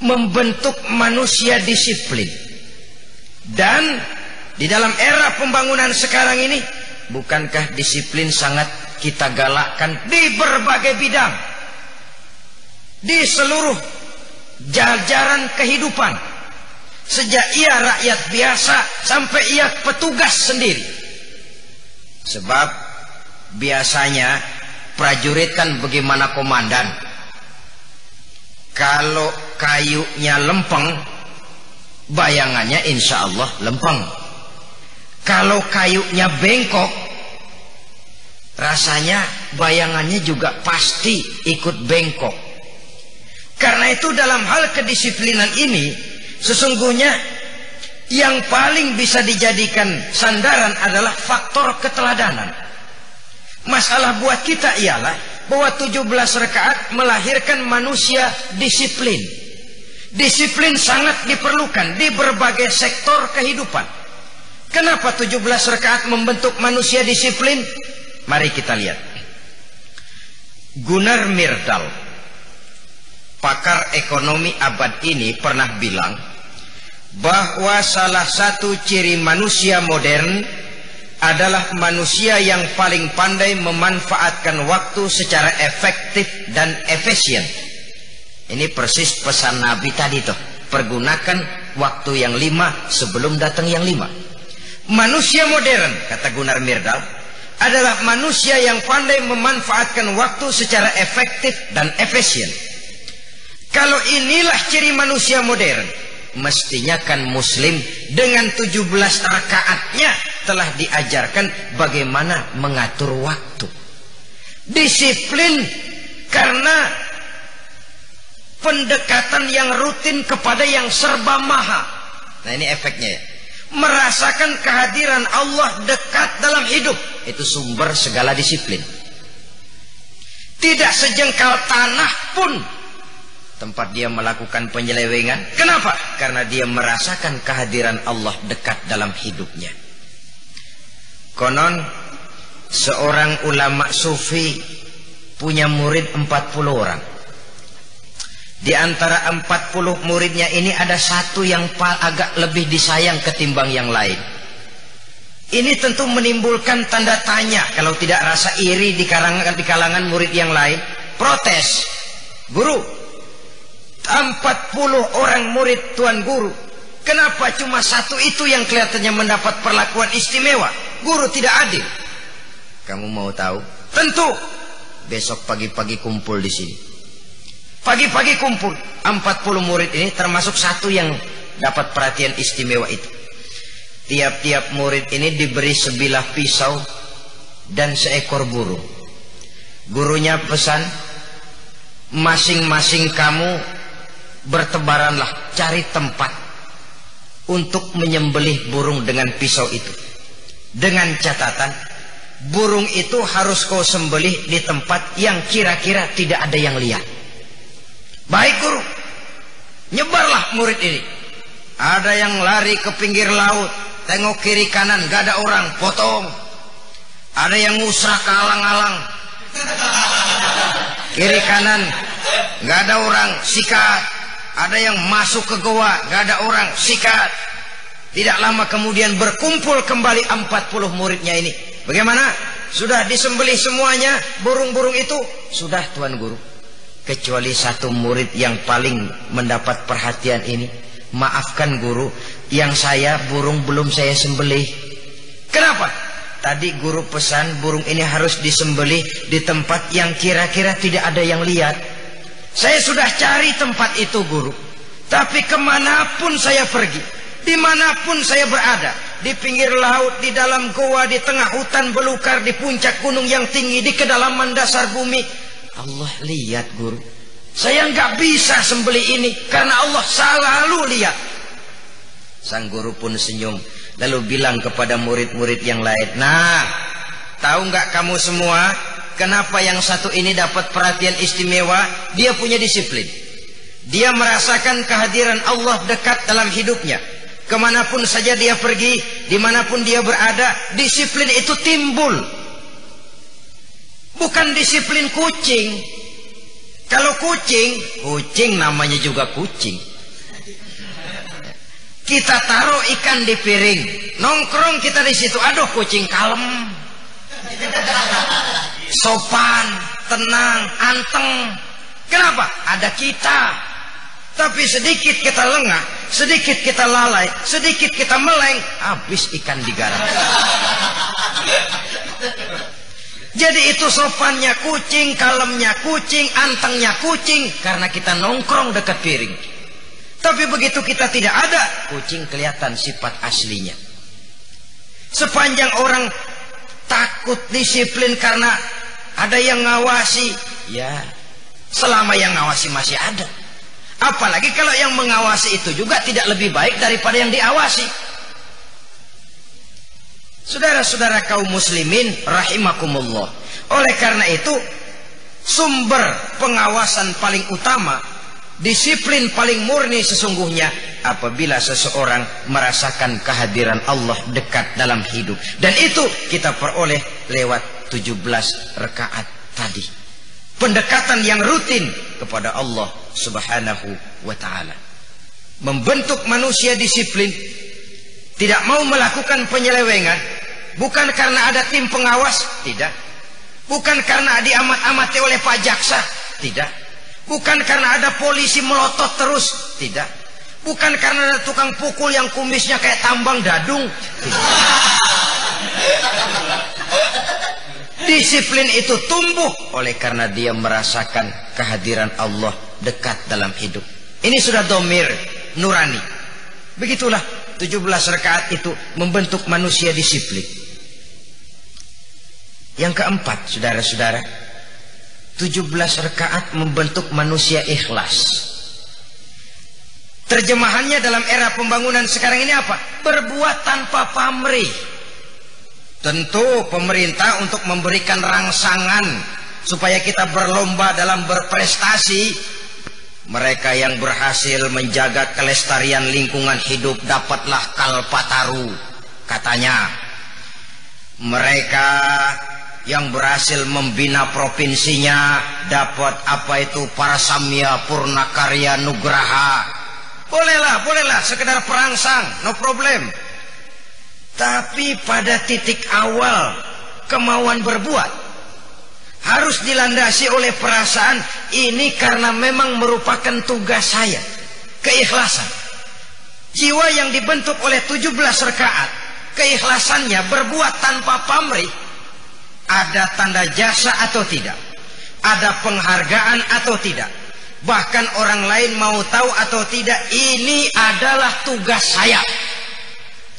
membentuk manusia disiplin. Dan di dalam era pembangunan sekarang ini, bukankah disiplin sangat kita galakkan di berbagai bidang, di seluruh jajaran kehidupan, sejak ia rakyat biasa sampai ia petugas sendiri. Sebab biasanya prajurit kan bagaimana komandan, kalau kayunya lempeng, bayangannya insya Allah lempeng. Kalau kayunya bengkok, rasanya bayangannya juga pasti ikut bengkok. Karena itu dalam hal kedisiplinan ini, sesungguhnya yang paling bisa dijadikan sandaran adalah faktor keteladanan. Masalah buat kita ialah bahwa 17 rakaat melahirkan manusia disiplin. Disiplin sangat diperlukan di berbagai sektor kehidupan. Kenapa 17 rakaat membentuk manusia disiplin? Mari kita lihat. Gunnar Myrdal, pakar ekonomi abad ini, pernah bilang bahwa salah satu ciri manusia modern adalah manusia yang paling pandai memanfaatkan waktu secara efektif dan efisien. Ini persis pesan Nabi tadi tuh, pergunakan waktu yang 5 sebelum datang yang 5. Manusia modern, kata Gunnar Myrdal, adalah manusia yang pandai memanfaatkan waktu secara efektif dan efisien. Kalau inilah ciri manusia modern, mestinya kan muslim dengan 17 rakaatnya telah diajarkan bagaimana mengatur waktu. Disiplin karena pendekatan yang rutin kepada yang serba maha. Nah, ini efeknya ya. Merasakan kehadiran Allah dekat dalam hidup, itu sumber segala disiplin. Tidak sejengkal tanah pun tempat dia melakukan penyelewengan. Kenapa? Karena dia merasakan kehadiran Allah dekat dalam hidupnya. Konon seorang ulama sufi punya murid 40 orang. Di antara 40 muridnya ini ada satu yang agak lebih disayang ketimbang yang lain. Ini tentu menimbulkan tanda tanya, kalau tidak rasa iri di kalangan murid yang lain. Protes, guru, 40 orang murid Tuan Guru, kenapa cuma satu itu yang kelihatannya mendapat perlakuan istimewa? Guru tidak adil. Kamu mau tahu? Tentu. Besok pagi-pagi kumpul di sini. Pagi-pagi kumpul 40 murid ini, termasuk satu yang dapat perhatian istimewa itu. Tiap-tiap murid ini diberi sebilah pisau dan seekor burung. Gurunya pesan, masing-masing kamu bertebaranlah, cari tempat untuk menyembelih burung dengan pisau itu. Dengan catatan, burung itu harus kau sembelih di tempat yang kira-kira tidak ada yang lihat. Baik guru. Nyebarlah murid ini. Ada yang lari ke pinggir laut, tengok kiri kanan gak ada orang, potong. Ada yang musrah ke alang-alang, kiri kanan gak ada orang, sikat. Ada yang masuk ke goa, gak ada orang, sikat. Tidak lama kemudian berkumpul kembali 40 muridnya ini. Bagaimana? Sudah disembelih semuanya burung-burung itu? Sudah Tuan Guru. Kecuali satu murid yang paling mendapat perhatian ini. Maafkan guru, yang saya burung belum saya sembelih. Kenapa? Tadi guru pesan burung ini harus disembelih di tempat yang kira-kira tidak ada yang lihat. Saya sudah cari tempat itu guru, tapi kemanapun saya pergi, dimanapun saya berada, di pinggir laut, di dalam goa, di tengah hutan belukar, di puncak gunung yang tinggi, di kedalaman dasar bumi, Allah lihat guru. Saya nggak bisa sembelih ini karena Allah selalu lihat. Sang guru pun senyum, lalu bilang kepada murid-murid yang lain, nah, tahu nggak kamu semua kenapa yang satu ini dapat perhatian istimewa? Dia punya disiplin. Dia merasakan kehadiran Allah dekat dalam hidupnya. Kemanapun saja dia pergi, dimanapun dia berada, disiplin itu timbul. Bukan disiplin kucing. Kalau kucing namanya juga kucing. Kita taruh ikan di piring, nongkrong kita di situ. Aduh, kucing kalem, sopan, tenang, anteng. Kenapa? Ada kita. Tapi sedikit kita lengah, sedikit kita lalai, sedikit kita meleng, habis ikan digarap. Jadi itu sopannya kucing, kalemnya kucing, antengnya kucing, karena kita nongkrong dekat piring. Tapi begitu kita tidak ada, kucing kelihatan sifat aslinya. Sepanjang orang takut disiplin karena ada yang ngawasi, ya selama yang ngawasi masih ada, Apalagi kalau yang mengawasi itu juga tidak lebih baik daripada yang diawasi. Saudara-saudara kaum muslimin rahimakumullah. Oleh karena itu, sumber pengawasan paling utama, disiplin paling murni sesungguhnya apabila seseorang merasakan kehadiran Allah dekat dalam hidup. Dan itu kita peroleh lewat 17 rakaat tadi. Pendekatan yang rutin kepada Allah Subhanahu wa ta'ala. Membentuk manusia disiplin, tidak mau melakukan penyelewengan. Bukan karena ada tim pengawas, tidak. Bukan karena diamat-amati oleh Pak Jaksa, tidak. Bukan karena ada polisi melotot terus, tidak. Bukan karena ada tukang pukul yang kumisnya kayak tambang dadung, tidak. Disiplin itu tumbuh oleh karena dia merasakan kehadiran Allah dekat dalam hidup. Ini sudah domir nurani. Begitulah 17 rakaat itu membentuk manusia disiplin. Yang keempat, saudara-saudara, 17 rakaat membentuk manusia ikhlas. Terjemahannya dalam era pembangunan sekarang ini apa? Berbuat tanpa pamrih. Tentu pemerintah untuk memberikan rangsangan supaya kita berlomba dalam berprestasi. Mereka yang berhasil menjaga kelestarian lingkungan hidup dapatlah Kalpataru, katanya. Mereka yang berhasil membina provinsinya dapat apa itu Parasamya Purnakarya Nugraha. Bolehlah sekedar perangsang, no problem. Tapi pada titik awal kemauan berbuat harus dilandasi oleh perasaan ini karena memang merupakan tugas saya. Keikhlasan. Jiwa yang dibentuk oleh 17 rakaat, keikhlasannya berbuat tanpa pamrih. Ada tanda jasa atau tidak? Ada penghargaan atau tidak? Bahkan orang lain mau tahu atau tidak, ini adalah tugas saya.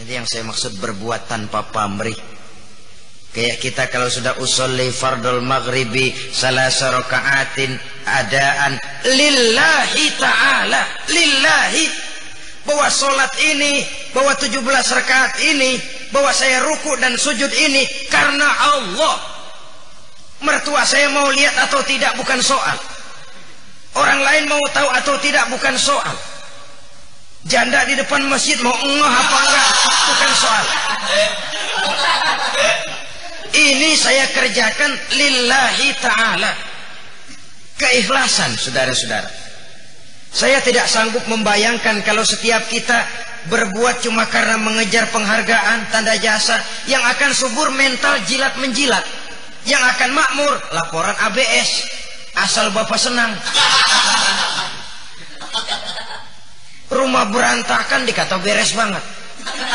Jadi yang saya maksud berbuat tanpa pamrih. Kayak kita kalau sudah usolli fardul maghribi salasa rakaatin adaan lillahi ta'ala, lillahi, bahwa solat ini, bahwa 17 rakaat ini, bahwa saya ruku dan sujud ini karena Allah. Mertua saya mau lihat atau tidak bukan soal. Orang lain mau tahu atau tidak bukan soal. Janda di depan masjid mau ngeh apa enggak bukan soal. Ini saya kerjakan lillahi ta'ala. Keikhlasan, saudara-saudara. Saya tidak sanggup membayangkan kalau setiap kita berbuat cuma karena mengejar penghargaan, tanda jasa, yang akan subur mental jilat-menjilat, yang akan makmur laporan ABS, asal Bapak senang. Rumah berantakan dikata beres banget,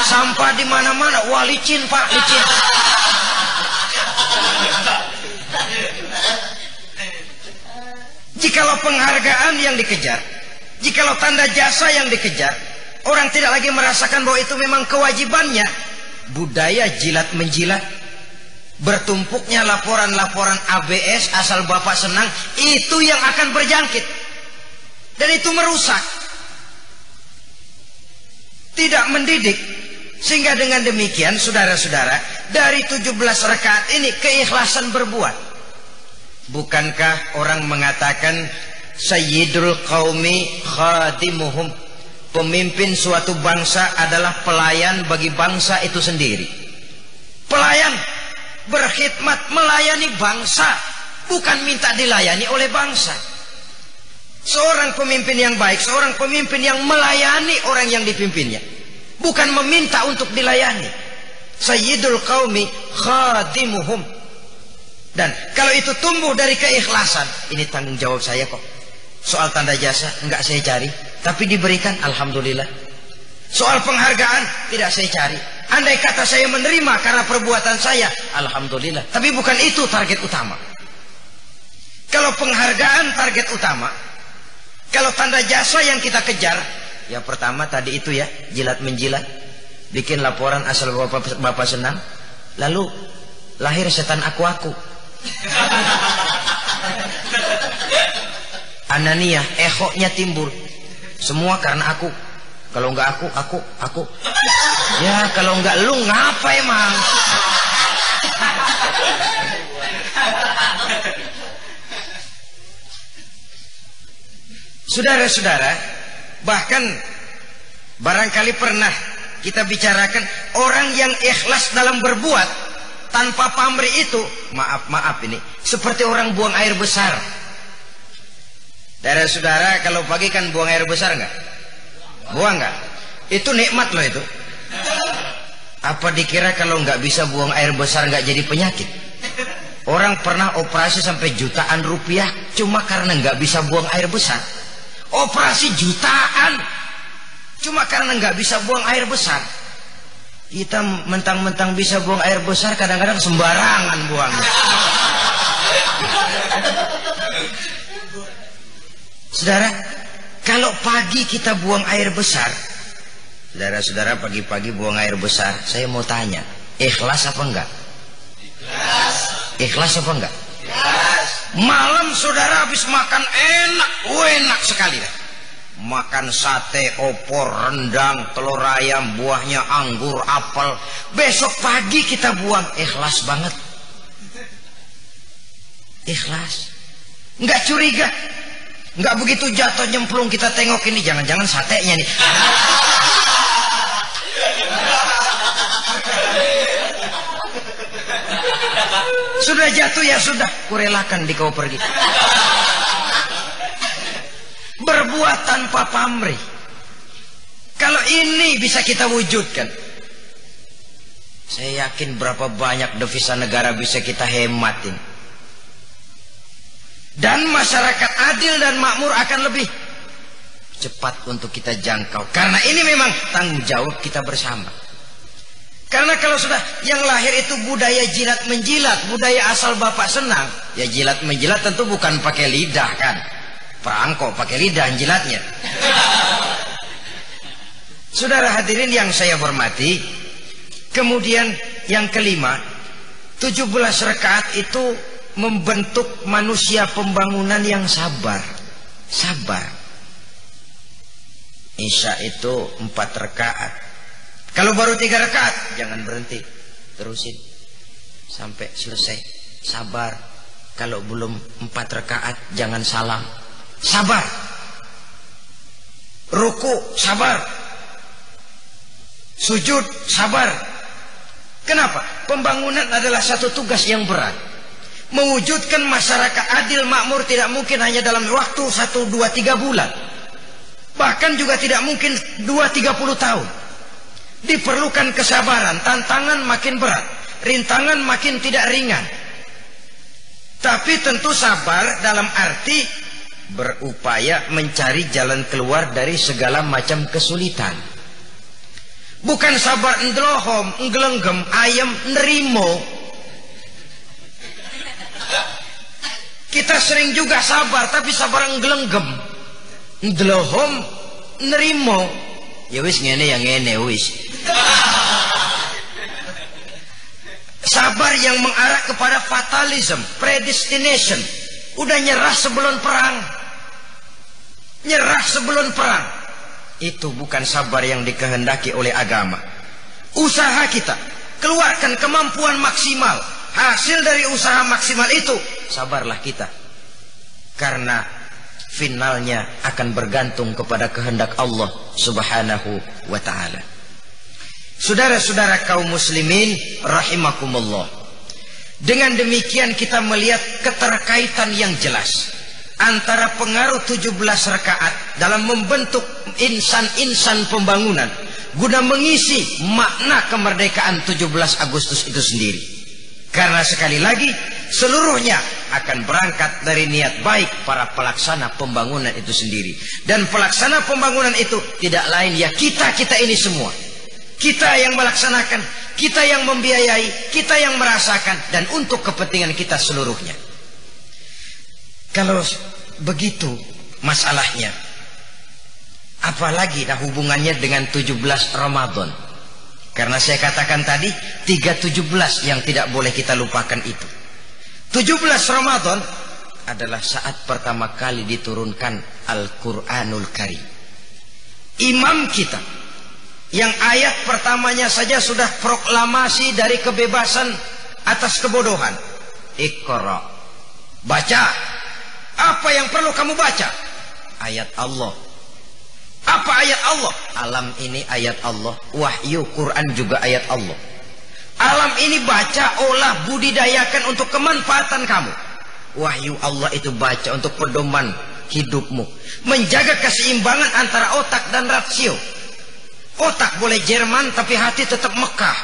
sampah di mana-mana, wah licin Pak, licin. Jikalau penghargaan yang dikejar, jikalau tanda jasa yang dikejar, orang tidak lagi merasakan bahwa itu memang kewajibannya. Budaya jilat menjilat, bertumpuknya laporan-laporan ABS asal Bapak senang, itu yang akan berjangkit. Dan itu merusak, tidak mendidik. Sehingga dengan demikian, saudara-saudara, dari 17 rakaat ini keikhlasan berbuat. Bukankah orang mengatakan sayyidul qaumi khadimuhum, pemimpin suatu bangsa adalah pelayan bagi bangsa itu sendiri. Pelayan, berkhidmat, melayani bangsa, bukan minta dilayani oleh bangsa. Seorang pemimpin yang baik, seorang pemimpin yang melayani orang yang dipimpinnya, bukan meminta untuk dilayani. Sayyidul qaumi khadimuhum. Dan kalau itu tumbuh dari keikhlasan, ini tanggung jawab saya kok. Soal tanda jasa enggak saya cari, tapi diberikan, alhamdulillah. Soal penghargaan tidak saya cari. Andai kata saya menerima karena perbuatan saya, alhamdulillah. Tapi bukan itu target utama. Kalau penghargaan target utama, kalau tanda jasa yang kita kejar, ya pertama tadi itu ya, jilat menjilat, bikin laporan asal Bapak senang, lalu lahir setan aku-aku. ananiyah, ehoknya timbul. Semua karena aku. Kalau enggak aku. Ya kalau enggak lu ngapa emang? Saudara-saudara, bahkan barangkali pernah kita bicarakan orang yang ikhlas dalam berbuat tanpa pamrih itu, maaf ini, seperti orang buang air besar. Saudara-saudara, kalau pagi kan buang air besar enggak? Buang enggak? Itu nikmat loh itu. Apa dikira kalau enggak bisa buang air besar enggak jadi penyakit? Orang pernah operasi sampai jutaan rupiah cuma karena enggak bisa buang air besar. Operasi jutaan cuma karena enggak bisa buang air besar. Kita mentang-mentang bisa buang air besar, kadang-kadang sembarangan buangnya. Saudara, kalau pagi kita buang air besar, saudara-saudara pagi-pagi buang air besar, saya mau tanya, ikhlas apa enggak? Ikhlas. Ikhlas apa enggak? Ikhlas. Malam saudara habis makan enak sekali dah. Makan sate, opor, rendang, telur ayam, buahnya anggur, apel. Besok pagi kita buang, ikhlas banget. Ikhlas. Enggak curiga. Enggak begitu jatuh nyemplung kita tengok ini, jangan-jangan satenya nih. Sudah jatuh ya sudah, kurelakan di kau pergi. Berbuat tanpa pamrih. Kalau ini bisa kita wujudkan, saya yakin berapa banyak devisa negara bisa kita hematin. Dan masyarakat adil dan makmur akan lebih cepat untuk kita jangkau. Karena ini memang tanggung jawab kita bersama. Karena kalau sudah yang lahir itu budaya jilat menjilat, budaya asal bapak senang, ya jilat menjilat tentu bukan pakai lidah kan. Perangkok pakai lidah jilatnya. Saudara hadirin yang saya hormati, kemudian yang kelima, 17 rakaat itu membentuk manusia pembangunan yang sabar. Isya itu 4 rakaat. Kalau baru 3 rakaat, jangan berhenti, terusin sampai selesai. Sabar. Kalau belum 4 rakaat, jangan salam. Sabar. Ruku, sabar. Sujud, sabar. Kenapa? Pembangunan adalah satu tugas yang berat. Mewujudkan masyarakat adil makmur tidak mungkin hanya dalam waktu 1, 2, 3 bulan. Bahkan juga tidak mungkin 2-30 tahun. Diperlukan kesabaran, tantangan makin berat, rintangan makin tidak ringan. Tapi tentu sabar dalam arti berupaya mencari jalan keluar dari segala macam kesulitan. Bukan sabar ndlohom, nggelenggem, ayam, nerimo. Kita sering juga sabar, tapi sabar nggelenggem, ndlohom, nerimo. Ya wis ngene yang ngene wis. Sabar yang mengarah kepada fatalism, predestination. Udah nyerah sebelum perang. Nyerah sebelum perang. Itu bukan sabar yang dikehendaki oleh agama. Usaha kita, keluarkan kemampuan maksimal. Hasil dari usaha maksimal itu, sabarlah kita. Karena finalnya akan bergantung kepada kehendak Allah Subhanahu wa ta'ala. Saudara-saudara kaum muslimin rahimakumullah, dengan demikian kita melihat keterkaitan yang jelas antara pengaruh 17 rakaat dalam membentuk insan-insan pembangunan guna mengisi makna kemerdekaan 17 Agustus itu sendiri. Karena sekali lagi seluruhnya akan berangkat dari niat baik para pelaksana pembangunan itu sendiri. Dan pelaksana pembangunan itu tidak lain ya kita ini semua. Kita yang melaksanakan, kita yang membiayai, kita yang merasakan, dan untuk kepentingan kita seluruhnya. Kalau begitu masalahnya, apalagi dah hubungannya dengan 17 Ramadan. Karena saya katakan tadi 3/17 yang tidak boleh kita lupakan itu. 17 Ramadan adalah saat pertama kali diturunkan Al-Quranul Karim. Imam kita yang ayat pertamanya saja sudah proklamasi dari kebebasan atas kebodohan. Iqra, baca. Apa yang perlu kamu baca? Ayat Allah. Apa ayat Allah? Alam ini ayat Allah. Wahyu Quran juga ayat Allah. Alam ini baca, olah, budidayakan untuk kemanfaatan kamu. Wahyu Allah itu baca untuk pedoman hidupmu, menjaga keseimbangan antara otak dan rasio. Otak boleh Jerman tapi hati tetap Mekah.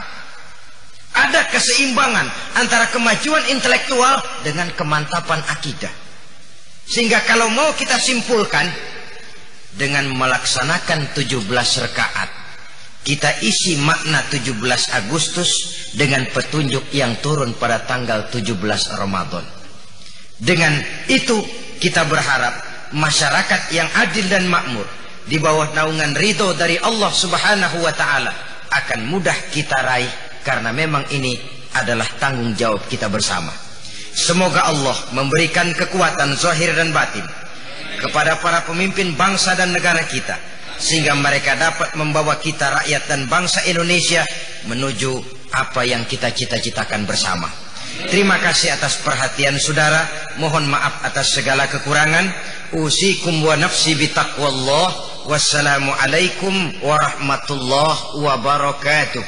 Ada keseimbangan antara kemajuan intelektual dengan kemantapan akidah. Sehingga kalau mau kita simpulkan, dengan melaksanakan 17 rakaat, kita isi makna 17 Agustus dengan petunjuk yang turun pada tanggal 17 Ramadan. Dengan itu kita berharap masyarakat yang adil dan makmur di bawah naungan ridho dari Allah Subhanahu wa Ta'ala akan mudah kita raih, karena memang ini adalah tanggung jawab kita bersama. Semoga Allah memberikan kekuatan zahir dan batin kepada para pemimpin bangsa dan negara kita, sehingga mereka dapat membawa kita rakyat dan bangsa Indonesia menuju apa yang kita cita-citakan bersama. Terima kasih atas perhatian saudara. Mohon maaf atas segala kekurangan. Usikum wa nafsi bitaqwallah. Wassalamualaikum warahmatullahi wabarakatuh.